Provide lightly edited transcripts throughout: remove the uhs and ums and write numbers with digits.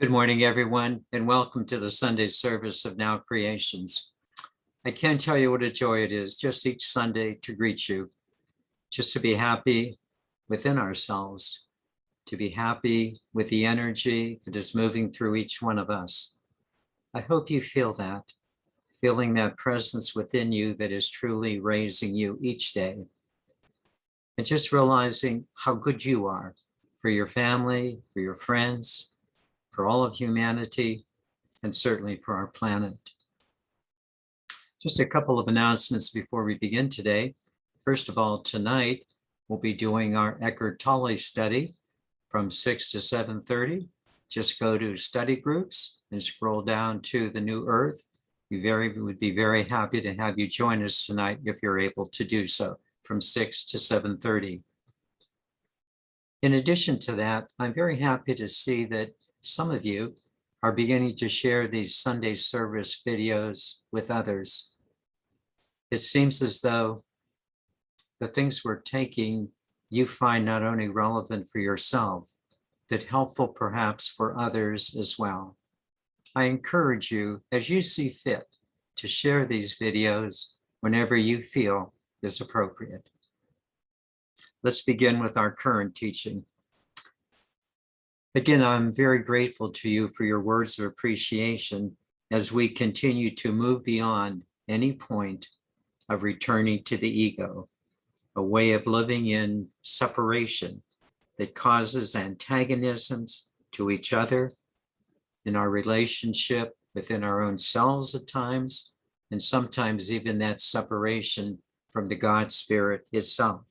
Good morning, everyone, and welcome to the Sunday service of Now Creations. I can't tell you what a joy it is just each Sunday to greet you, just to be happy within ourselves, to be happy with the energy that is moving through each one of us. I hope you feel that, feeling that presence within you that is truly raising you each day. And just realizing how good you are for your family, for your friends, for all of humanity, and certainly for our planet. Just a couple of announcements before we begin today. First of all, tonight we'll be doing our Eckhart Tolle study from 6 to 7:30. Just go to study groups and scroll down to the New Earth. We would be very happy to have you join us tonight if you're able to do so from 6 to 7:30. In addition to that, I'm very happy to see that some of you are beginning to share these Sunday service videos with others. It seems as though the things we're taking you find not only relevant for yourself, but helpful perhaps for others as well. I encourage you, as you see fit, to share these videos whenever you feel is appropriate. Let's begin with our current teaching. Again, I'm very grateful to you for your words of appreciation as we continue to move beyond any point of returning to the ego, a way of living in separation that causes antagonisms to each other in our relationship within our own selves at times, and sometimes even that separation from the God Spirit itself.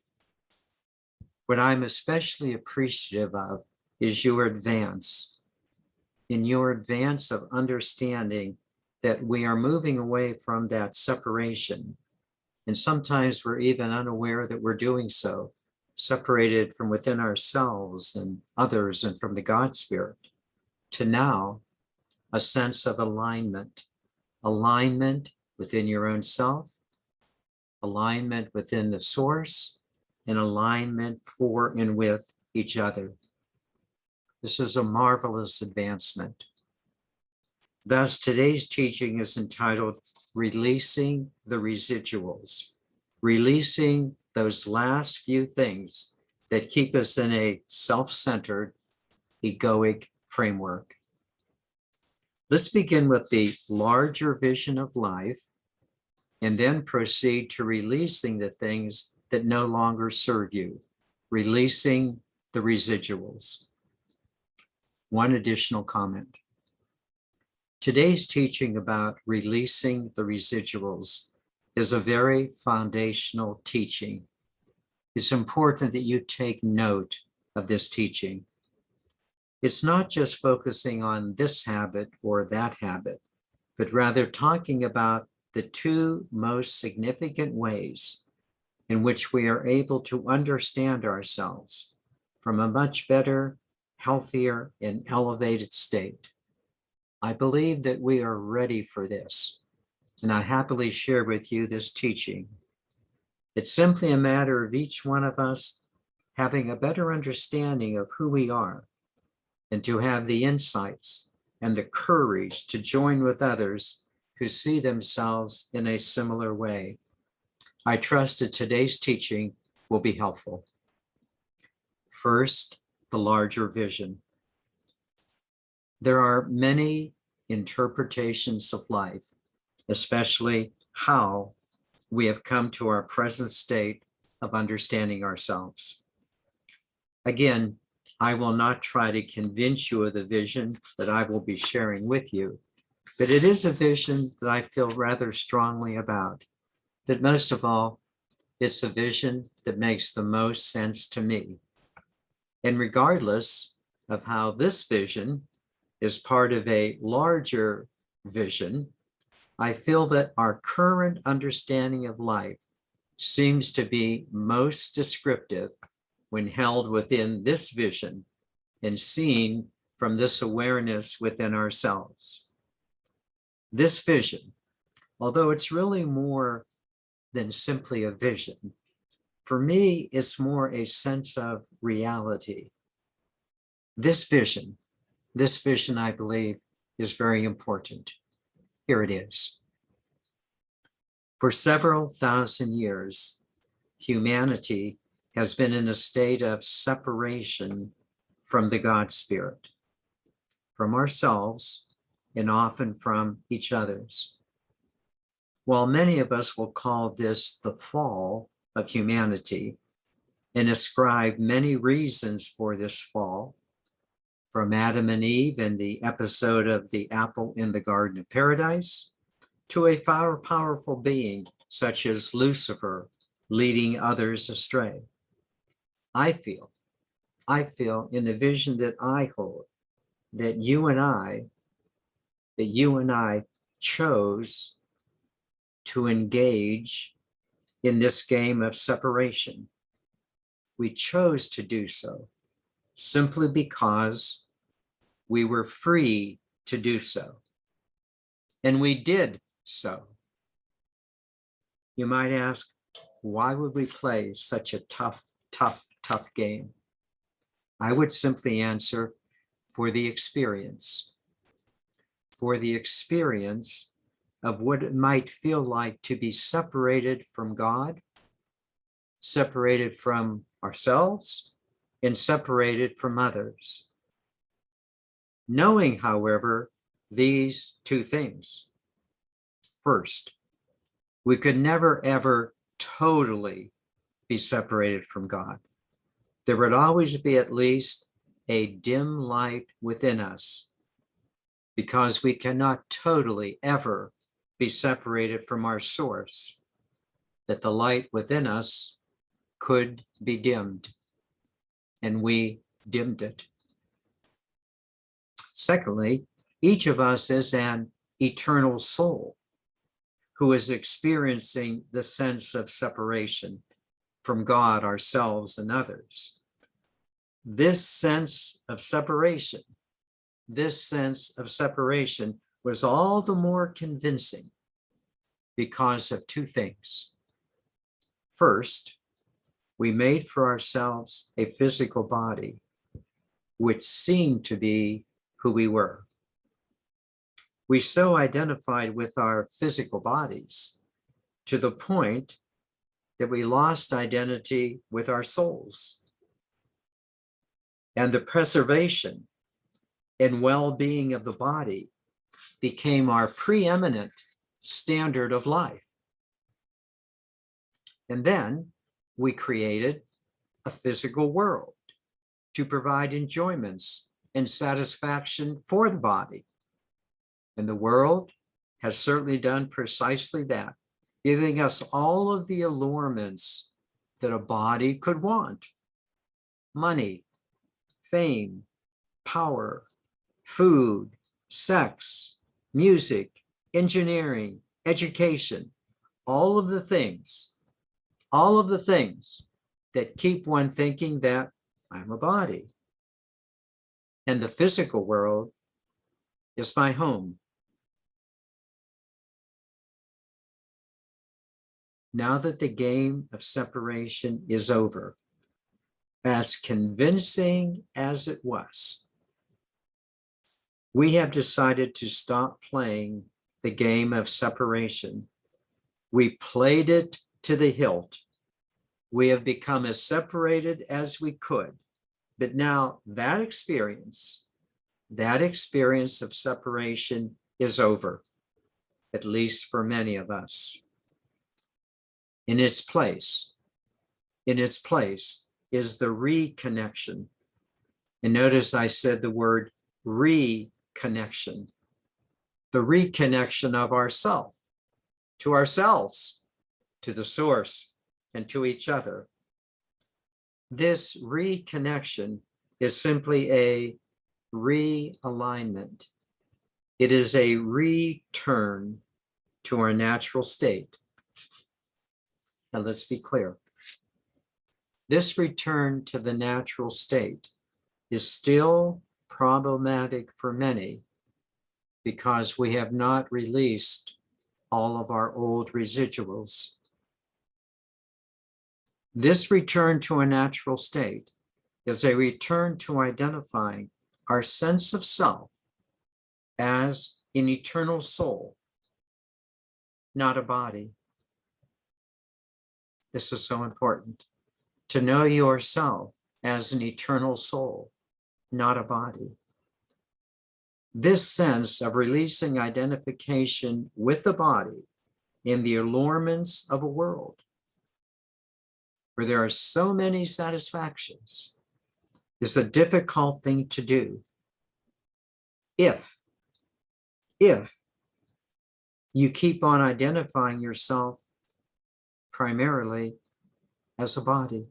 What I'm especially appreciative of is your advance, in your advance of understanding that we are moving away from that separation. And sometimes we're even unaware that we're doing so, separated from within ourselves and others and from the God Spirit, to now a sense of alignment within your own self, alignment within the source, and alignment for and with each other. This is a marvelous advancement. Thus, today's teaching is entitled Releasing the Residuals, releasing those last few things that keep us in a self-centered, egoic framework. Let's begin with the larger vision of life and then proceed to releasing the things that no longer serve you, releasing the residuals. One additional comment. Today's teaching about releasing the residuals is a very foundational teaching. It's important that you take note of this teaching. It's not just focusing on this habit or that habit, but rather talking about the two most significant ways in which we are able to understand ourselves from a much better, healthier, and elevated state. I believe that we are ready for this, and I happily share with you this teaching. It's simply a matter of each one of us having a better understanding of who we are and to have the insights and the courage to join with others who see themselves in a similar way. I trust that today's teaching will be helpful. First, the larger vision. There are many interpretations of life, especially how we have come to our present state of understanding ourselves. Again, I will not try to convince you of the vision that I will be sharing with you, but it is a vision that I feel rather strongly about. But most of all, it's a vision that makes the most sense to me. And regardless of how this vision is part of a larger vision, I feel that our current understanding of life seems to be most descriptive when held within this vision and seen from this awareness within ourselves. This vision, although it's really more than simply a vision, for me, it's more a sense of reality. This vision This vision, I believe, is very important. Here it is. For several thousand years, humanity has been in a state of separation from the God Spirit, from ourselves, and often from each other's. While many of us will call this the fall of humanity and ascribe many reasons for this fall, from Adam and Eve in the episode of the apple in the Garden of Paradise, to a far powerful being such as Lucifer leading others astray. I feel in the vision that I hold that you and I chose to engage in this game of separation. We chose to do so simply because we were free to do so. And we did so. You might ask, why would we play such a tough game? I would simply answer, for the experience. For the experience of what it might feel like to be separated from God, separated from ourselves, and separated from others. Knowing, however, these two things. First, we could never, ever totally be separated from God. There would always be at least a dim light within us, because we cannot totally ever be separated from our source, that the light within us could be dimmed, and we dimmed it. Secondly, each of us is an eternal soul who is experiencing the sense of separation from God, ourselves, and others. This sense of separation was all the more convincing because of two things. First, we made for ourselves a physical body which seemed to be who we were. We so identified with our physical bodies to the point that we lost identity with our souls. And the preservation and well-being of the body became our preeminent standard of life. And then we created a physical world to provide enjoyments and satisfaction for the body. And the world has certainly done precisely that, giving us all of the allurements that a body could want: money, fame, power, food, sex, music, engineering, education, all of the things that keep one thinking that I'm a body. And the physical world is my home. Now that the game of separation is over, as convincing as it was, we have decided to stop playing the game of separation. We played it to the hilt. We have become as separated as we could. But now that experience of separation is over, at least for many of us. In its place is the reconnection. And notice I said the word reconnection, the reconnection of ourselves, to the source, and to each other. This reconnection is simply a realignment. It is a return to our natural state. Now let's be clear. This return to the natural state is still problematic for many because we have not released all of our old residuals. This return to a natural state is a return to identifying our sense of self as an eternal soul, not a body. This is so important, to know yourself as an eternal soul, not a body. This sense of releasing identification with the body in the allurements of a world where there are so many satisfactions is a difficult thing to do if you keep on identifying yourself primarily as a body.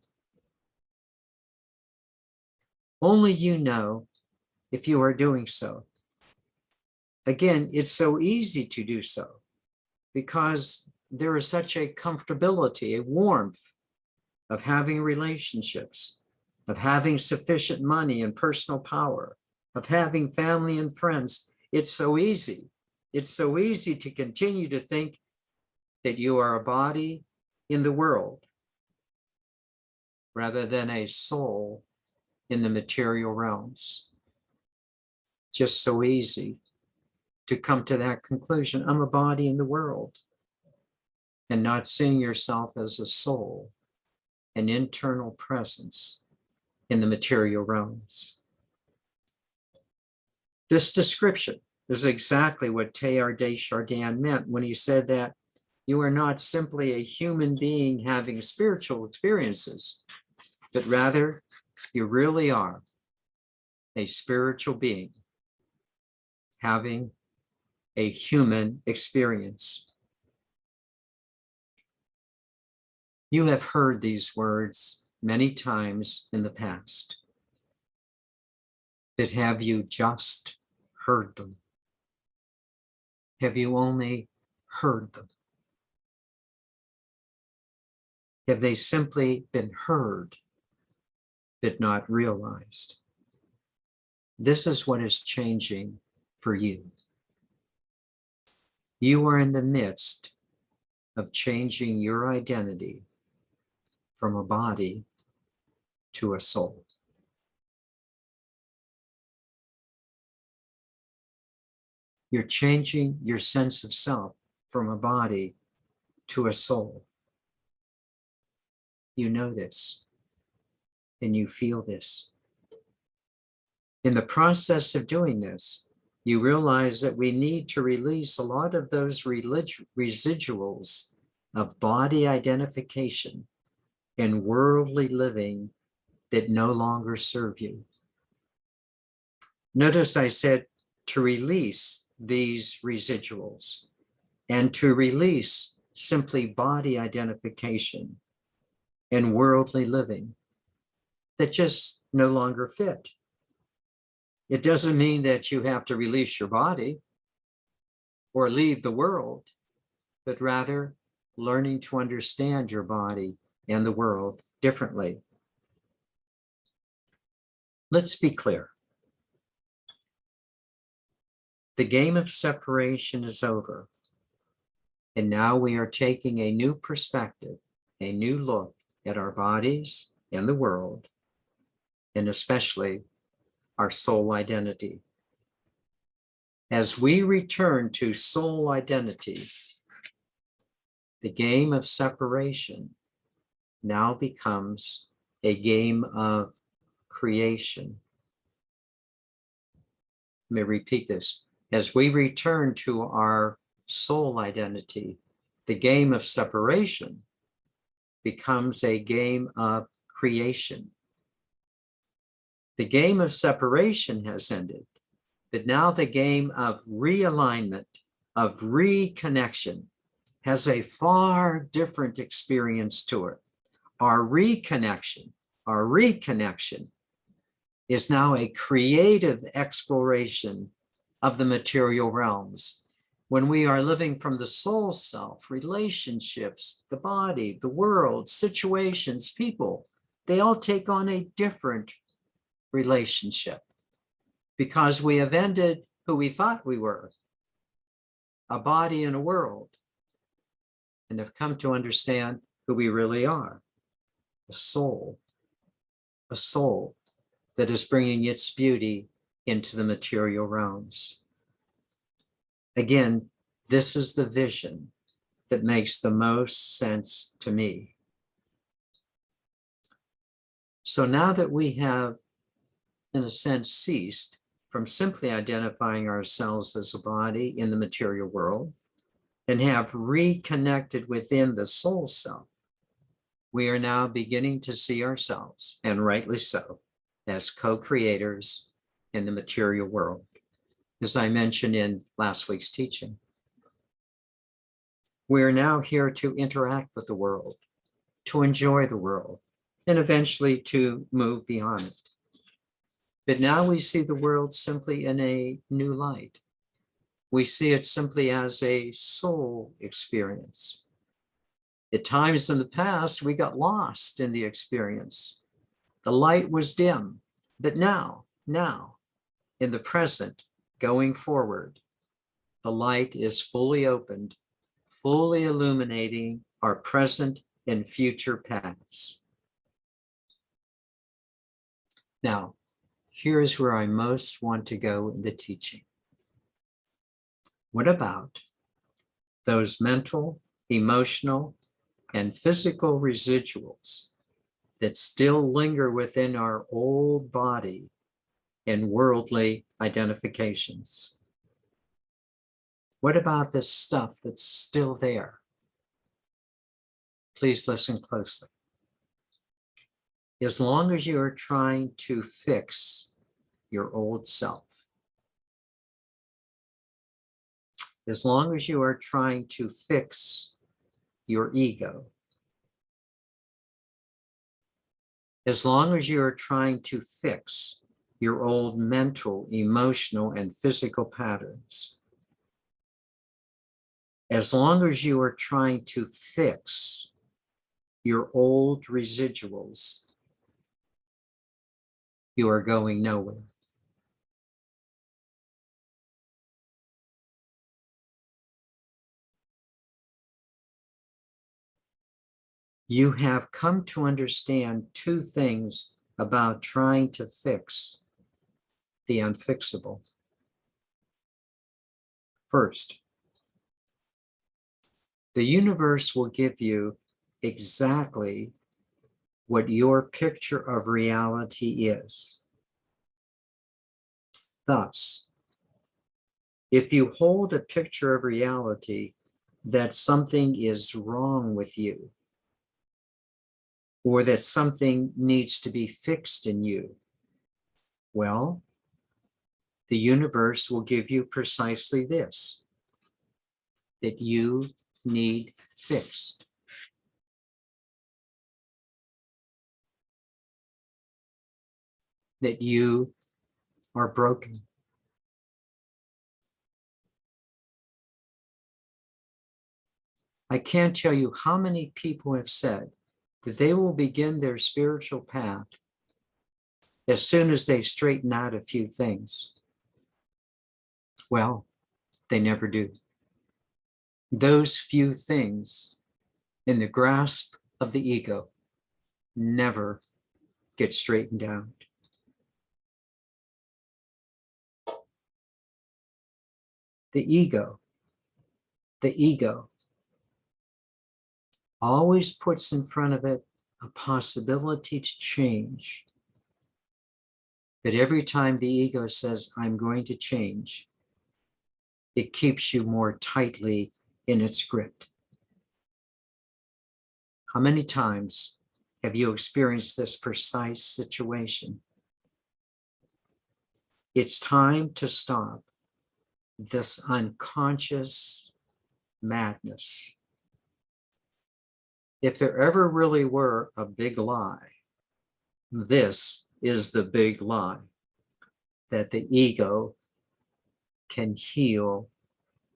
Only you know if you are doing so. Again, it's so easy to do so because there is such a comfortability, a warmth of having relationships, of having sufficient money and personal power, of having family and friends. It's so easy. It's so easy to continue to think that you are a body in the world rather than a soul in the material realms. Just so easy to come to that conclusion. I'm a body in the world, and not seeing yourself as a soul, an internal presence in the material realms. This description is exactly what Teilhard de Chardin meant when he said that you are not simply a human being having spiritual experiences, but rather you really are a spiritual being having a human experience. You have heard these words many times in the past, but have you just heard them? Have you only heard them? Have they simply been heard, but not realized? This is what is changing for you. You are in the midst of changing your identity from a body to a soul. You're changing your sense of self from a body to a soul. You know this, and you feel this. In the process of doing this, you realize that we need to release a lot of those residuals of body identification and worldly living that no longer serve you. Notice I said to release these residuals and to release simply body identification and worldly living that just no longer fit. It doesn't mean that you have to release your body or leave the world, but rather learning to understand your body and the world differently. Let's be clear. The game of separation is over, and now we are taking a new perspective, a new look at our bodies and the world, and especially our soul identity. As we return to soul identity, the game of separation now becomes a game of creation. Let me repeat this. As we return to our soul identity, the game of separation becomes a game of creation. The game of separation has ended, but now the game of realignment, of reconnection, has a far different experience to it. Our reconnection is now a creative exploration of the material realms. When we are living from the soul self, relationships, the body, the world, situations, people, they all take on a different relationship because we have ended who we thought we were, a body in a world, and have come to understand who we really are, a soul that is bringing its beauty into the material realms. Again, this is the vision that makes the most sense to me. So now that we have, in a sense, ceased from simply identifying ourselves as a body in the material world and have reconnected within the soul self, we are now beginning to see ourselves, and rightly so, as co-creators in the material world, as I mentioned in last week's teaching. We are now here to interact with the world, to enjoy the world, and eventually to move beyond it. But now we see the world simply in a new light. We see it simply as a soul experience. At times in the past, we got lost in the experience. The light was dim, but now, in the present, going forward, the light is fully opened, fully illuminating our present and future paths. Now, here's where I most want to go in the teaching. What about those mental, emotional, and physical residuals that still linger within our old body and worldly identifications? What about this stuff that's still there? Please listen closely. As long as you are trying to fix your old self, as long as you are trying to fix your ego, as long as you are trying to fix your old mental, emotional, and physical patterns, as long as you are trying to fix your old residuals, you are going nowhere. You have come to understand two things about trying to fix the unfixable. First, the universe will give you exactly what your picture of reality is. Thus, if you hold a picture of reality that something is wrong with you, or that something needs to be fixed in you, well, the universe will give you precisely this, that you need fixed. That you are broken. I can't tell you how many people have said that they will begin their spiritual path as soon as they straighten out a few things. Well, they never do. Those few things in the grasp of the ego never get straightened out. The ego always puts in front of it a possibility to change. But every time the ego says, I'm going to change, it keeps you more tightly in its grip. How many times have you experienced this precise situation? It's time to stop this unconscious madness. If there ever really were a big lie, this is the big lie, that the ego can heal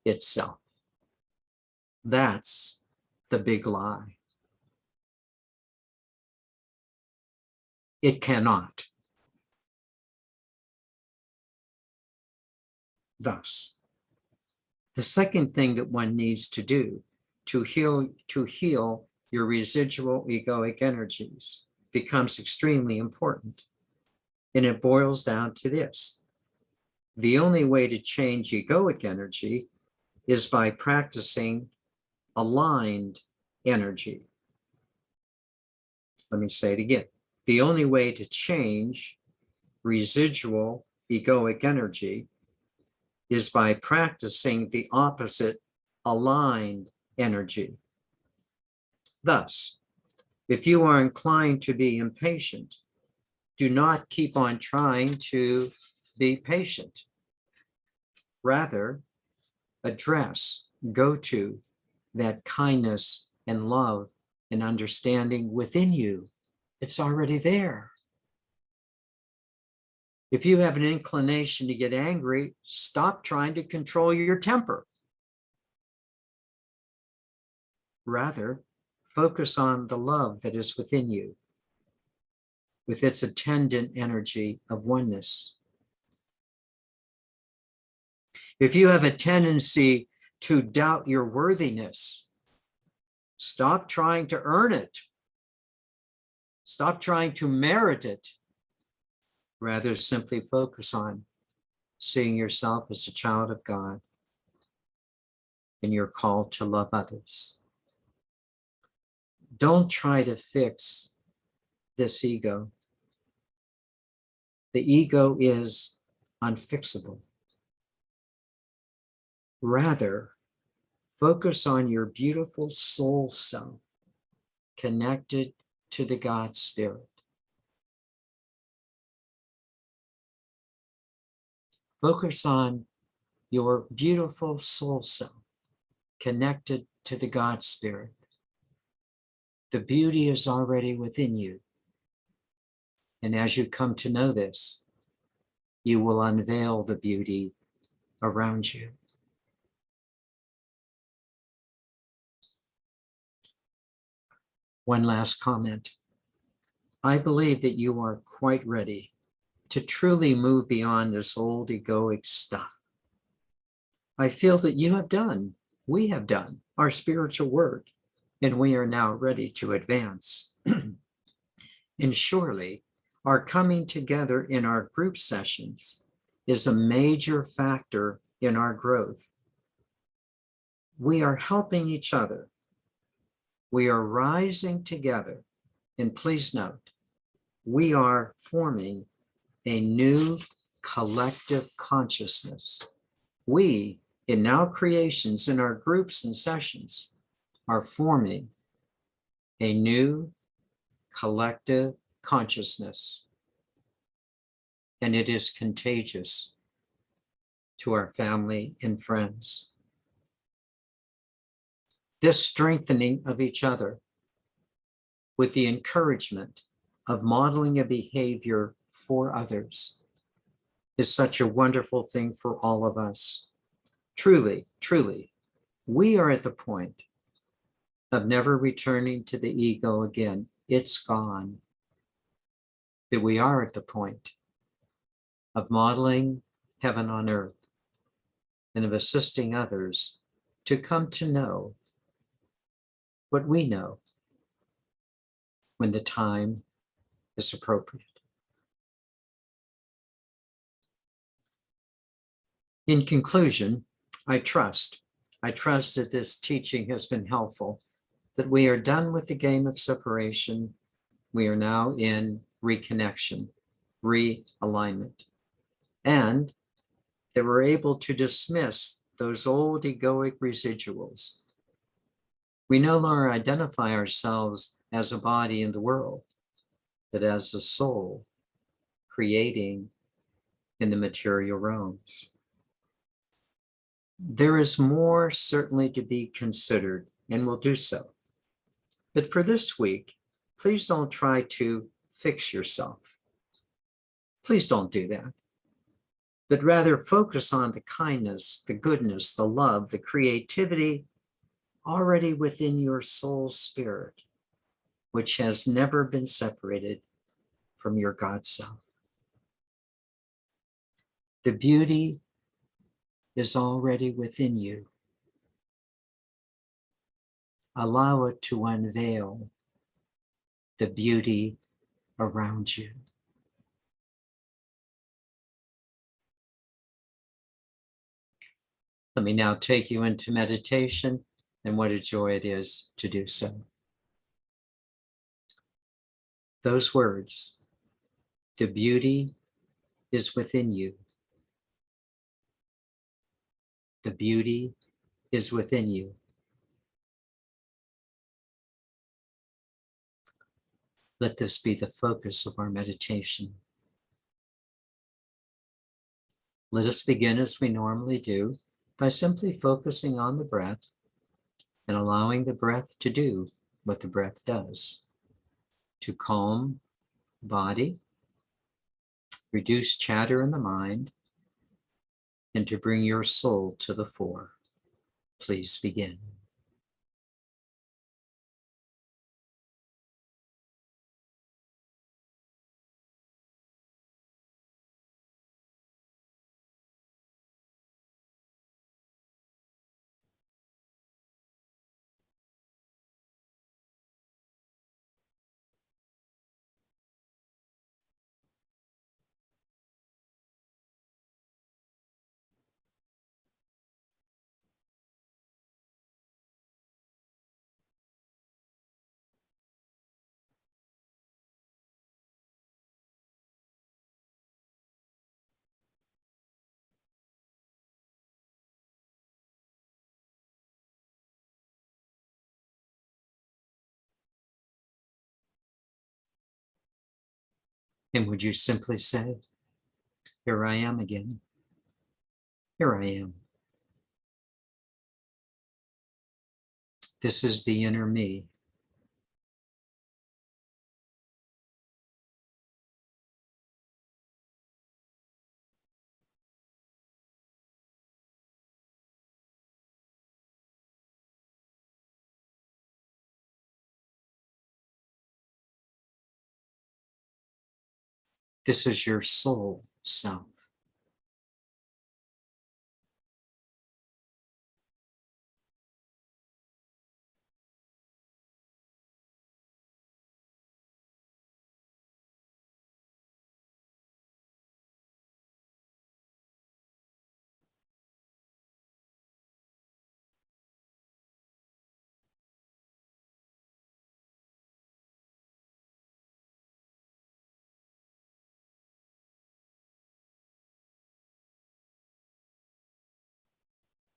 itself. That's the big lie. It cannot. Thus, the second thing that one needs to do to heal your residual egoic energies becomes extremely important. And it boils down to this, The only way to change egoic energy is by practicing aligned energy. Let me say it again. The only way to change residual egoic energy is by practicing the opposite aligned energy. Thus, if you are inclined to be impatient, do not keep on trying to be patient. Rather, go to that kindness and love and understanding within you. It's already there. If you have an inclination to get angry, stop trying to control your temper. Rather, focus on the love that is within you, with its attendant energy of oneness. If you have a tendency to doubt your worthiness, stop trying to earn it. Stop trying to merit it. Rather, simply focus on seeing yourself as a child of God and you're called to love others. Don't try to fix this ego. The ego is unfixable. Rather, focus on your beautiful soul self connected to the God Spirit. Focus on your beautiful soul self connected to the God Spirit. The beauty is already within you. And as you come to know this, you will unveil the beauty around you. One last comment. I believe that you are quite ready to truly move beyond this old egoic stuff. I feel that we have done our spiritual work, and we are now ready to advance. And surely our coming together in our group sessions is a major factor in our growth. We are helping each other. We are rising together. And please note, we are forming a new collective consciousness. We, in now creations, in our groups and sessions, are forming a new collective consciousness. And it is contagious to our family and friends. This strengthening of each other with the encouragement of modeling a behavior for others is such a wonderful thing for all of us. Truly, truly, we are at the point of never returning to the ego again. It's gone. But we are at the point of modeling heaven on earth and of assisting others to come to know what we know when the time is appropriate. In conclusion, I trust that this teaching has been helpful, that we are done with the game of separation. We are now in reconnection, realignment, and that we're able to dismiss those old egoic residuals. We no longer identify ourselves as a body in the world, but as a soul creating in the material realms. There is more certainly to be considered, and we'll do so. But for this week, please don't try to fix yourself. Please don't do that. But rather focus on the kindness, the goodness, the love, the creativity already within your soul spirit, which has never been separated from your God self. The beauty is already within you. Allow it to unveil the beauty around you. Let me now take you into meditation, and what a joy it is to do so. Those words, the beauty is within you. The beauty is within you. Let this be the focus of our meditation. Let us begin as we normally do by simply focusing on the breath and allowing the breath to do what the breath does, to calm body, reduce chatter in the mind, and to bring your soul to the fore. Please begin. And would you simply say, here I am again. Here I am. This is the inner me. This is your soul self.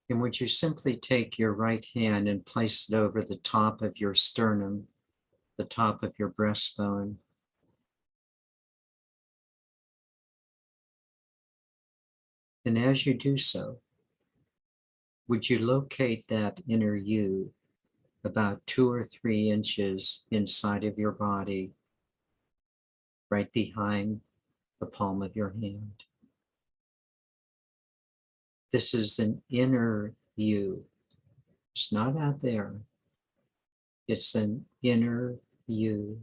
And would you simply take your right hand and place it over the top of your sternum, the top of your breastbone? And as you do so, would you locate that inner you about 2 or 3 inches inside of your body, right behind the palm of your hand? This is an inner you. It's not out there. It's an inner you.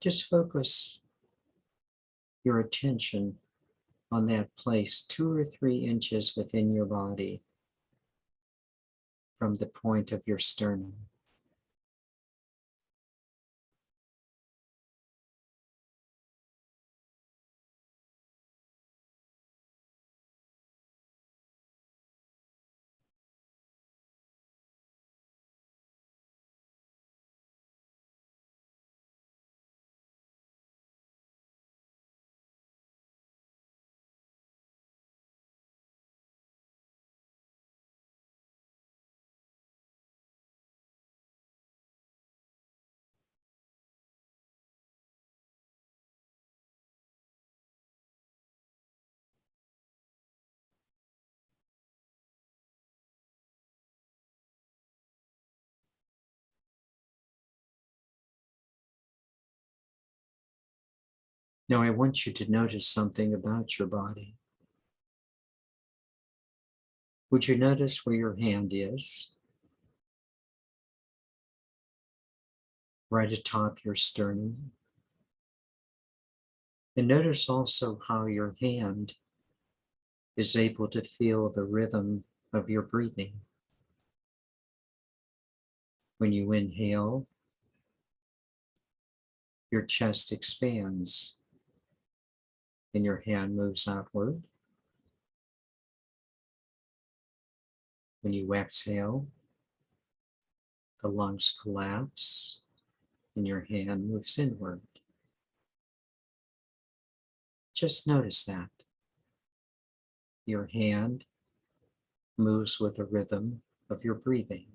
Just focus your attention on that place 2 or 3 inches within your body from the point of your sternum. Now I want you to notice something about your body. Would you notice where your hand is? Right atop your sternum. And notice also how your hand is able to feel the rhythm of your breathing. When you inhale, your chest expands and your hand moves outward. When you exhale, the lungs collapse and your hand moves inward. Just notice that. Your hand moves with the rhythm of your breathing.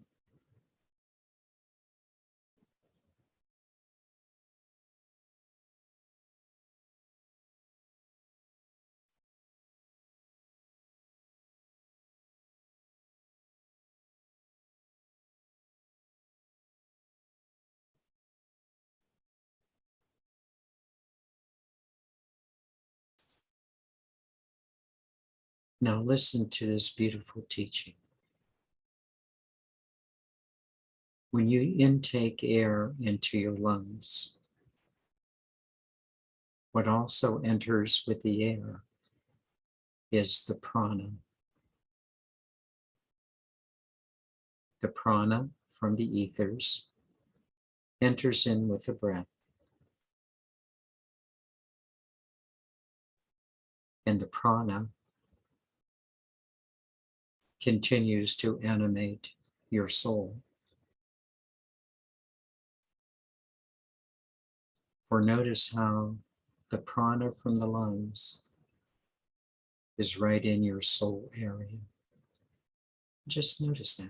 Now listen to this beautiful teaching. When you intake air into your lungs, what also enters with the air is the prana. The prana from the ethers enters in with the breath. And the prana continues to animate your soul. For notice how the prana from the lungs is right in your soul area. Just notice that.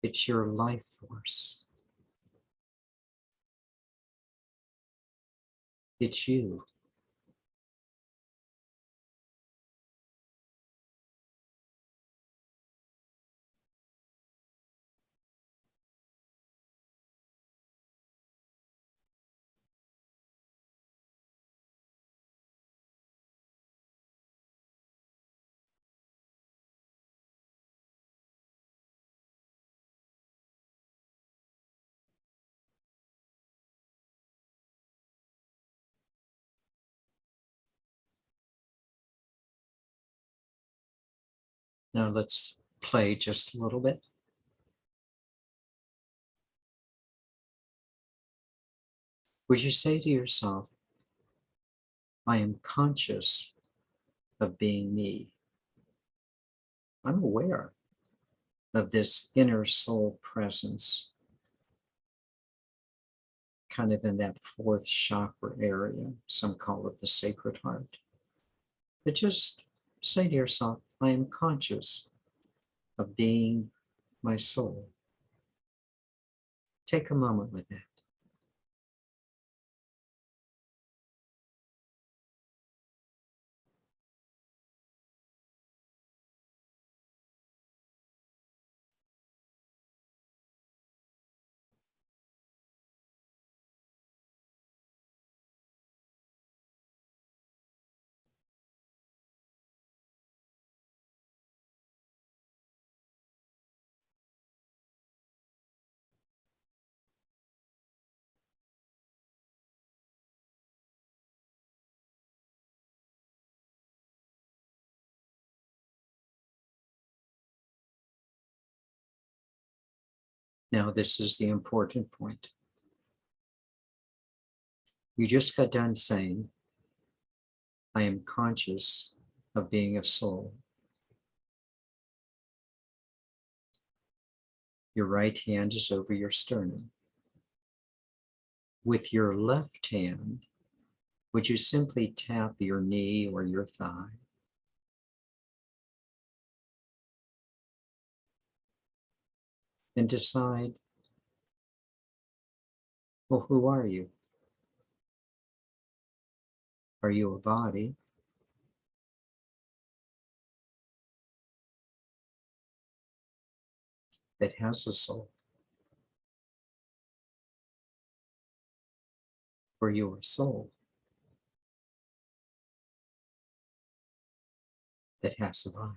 It's your life force. It's you. Now let's play just a little bit. Would you say to yourself, I am conscious of being me. I'm aware of this inner soul presence, kind of in that fourth chakra area. Some call it the sacred heart. But just say to yourself, I am conscious of being my soul. Take a moment with that. Now, this is the important point. You just got done saying, I am conscious of being a soul. Your right hand is over your sternum. With your left hand, would you simply tap your knee or your thigh? And decide, well, who are you? Are you a body? That has a soul? Or you a soul that has a body?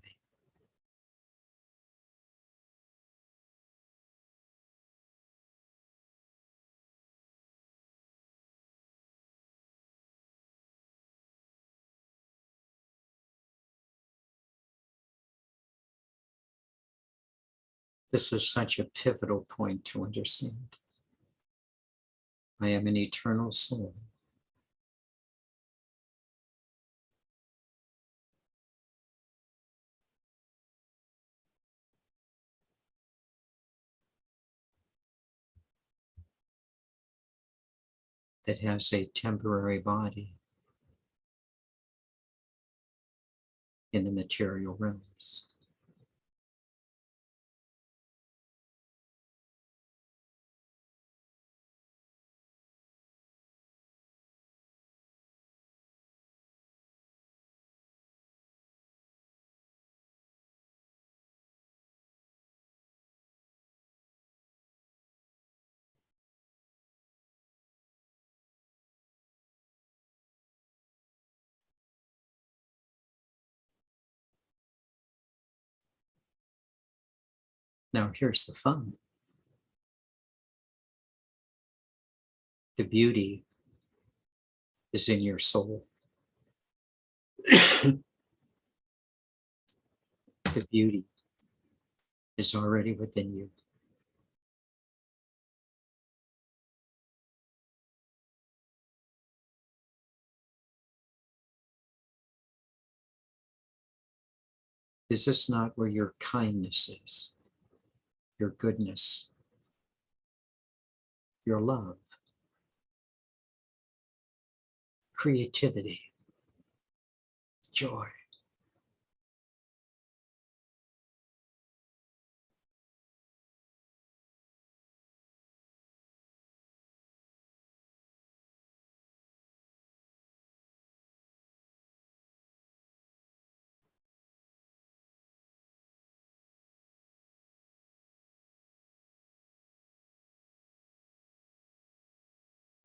This is such a pivotal point to understand. I am an eternal soul. that has a temporary body in the material realms. Now here's the fun. The beauty is in your soul. The beauty is already within you. Is this not where your kindness is, your goodness, your love, creativity, joy?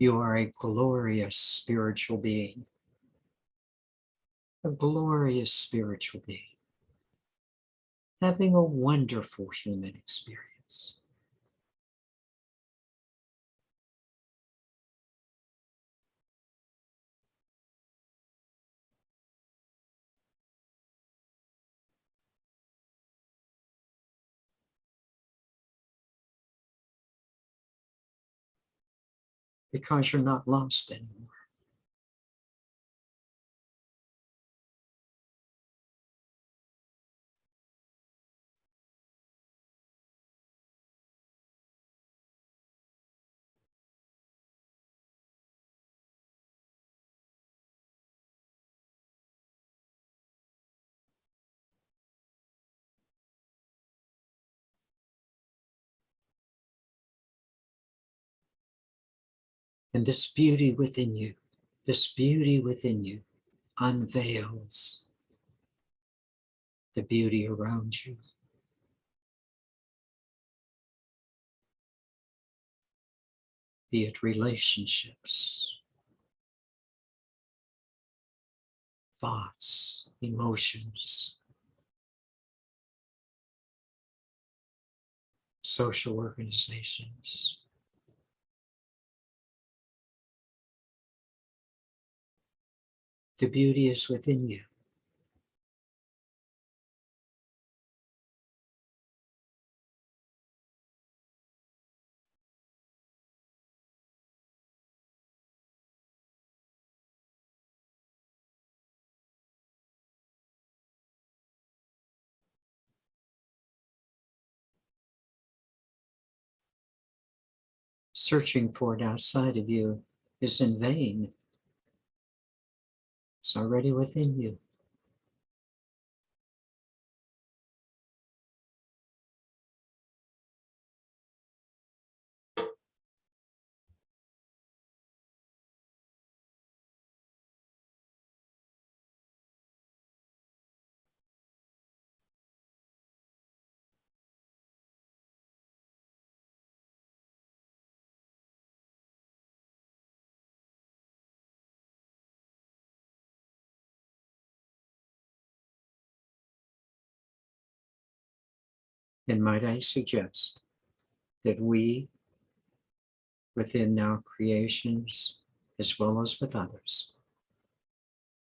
You are a glorious spiritual being, a glorious spiritual being, having a wonderful human experience. Because you're not lost anymore. And this beauty within you, this beauty within you unveils the beauty around you. Be it relationships, thoughts, emotions, social organizations. The beauty is within you. Searching for it outside of you is in vain. It's already within you. And might I suggest that we, within our creations, as well as with others,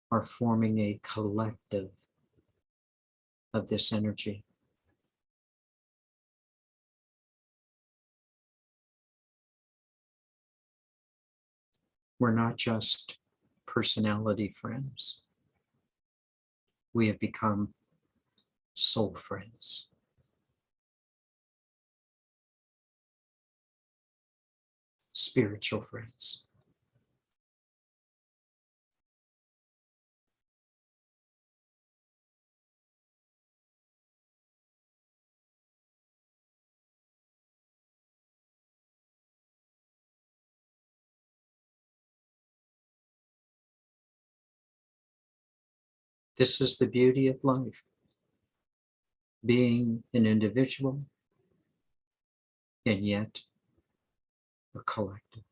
are forming a collective of this energy. We're not just personality friends. We have become soul friends. Spiritual friends. This is the beauty of life, being an individual and yet a collective.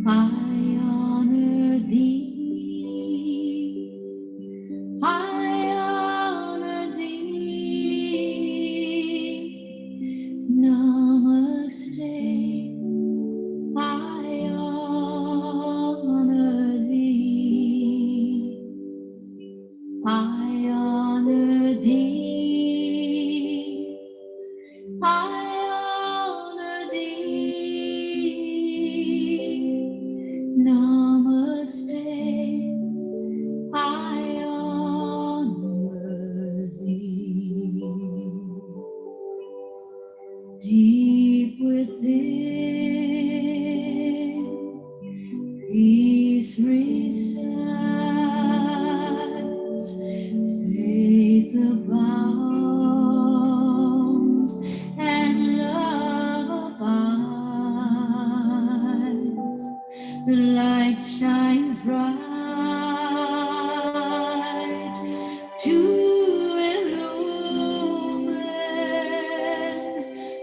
I honor thee. I honor thee. Namaste. I honor thee. I honor thee. I honor thee. Namaste. I honor thee. Deep within, peace resides, faith abounds, and love abides. The light shines bright to illumine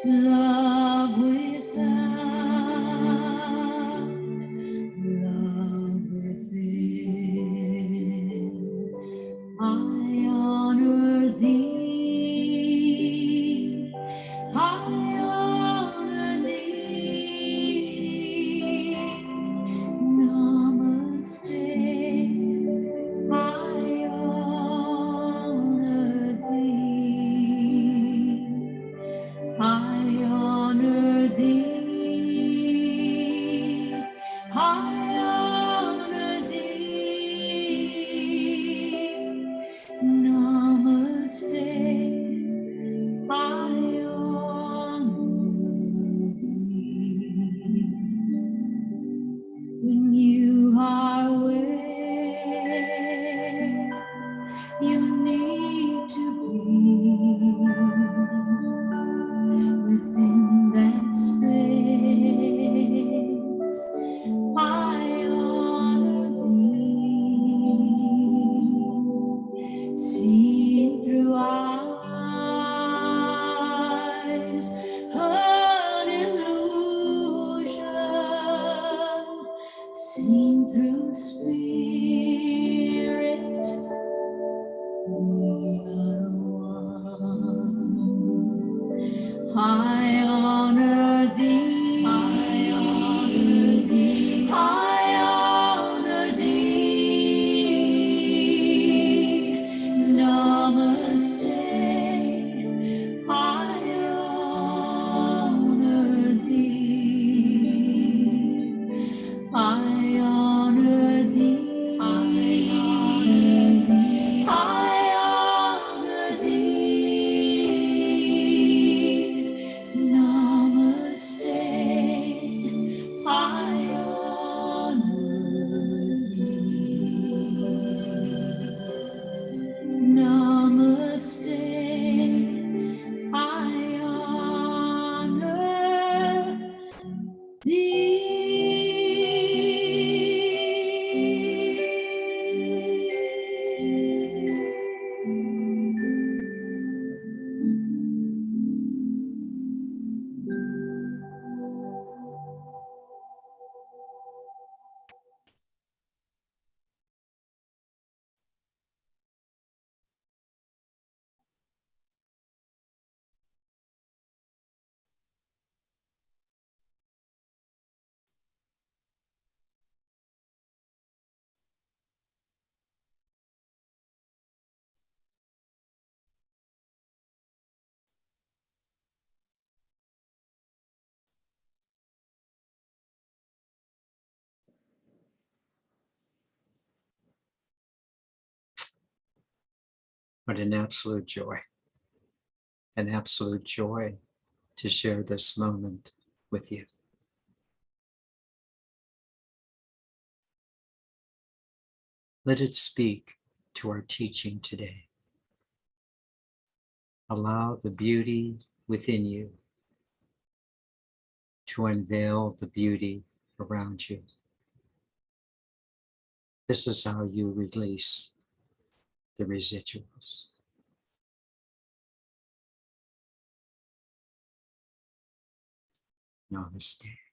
love without, love within. I honor thee. I honor thee. Namaste. I honor thee. I honor thee. I honor thee. Namaste. I honor thee. When you are where you need to be, within that space, I honor thee. Seen through eyes, an illusion, seen through spirit, we are one. I honor thee. I honor thee. I honor thee. Namaste. I honor thee. I honor What an absolute joy to share this moment with you. Let it speak to our teaching today. Allow the beauty within you to unveil the beauty around you. This is how you release the residuals. Namaste.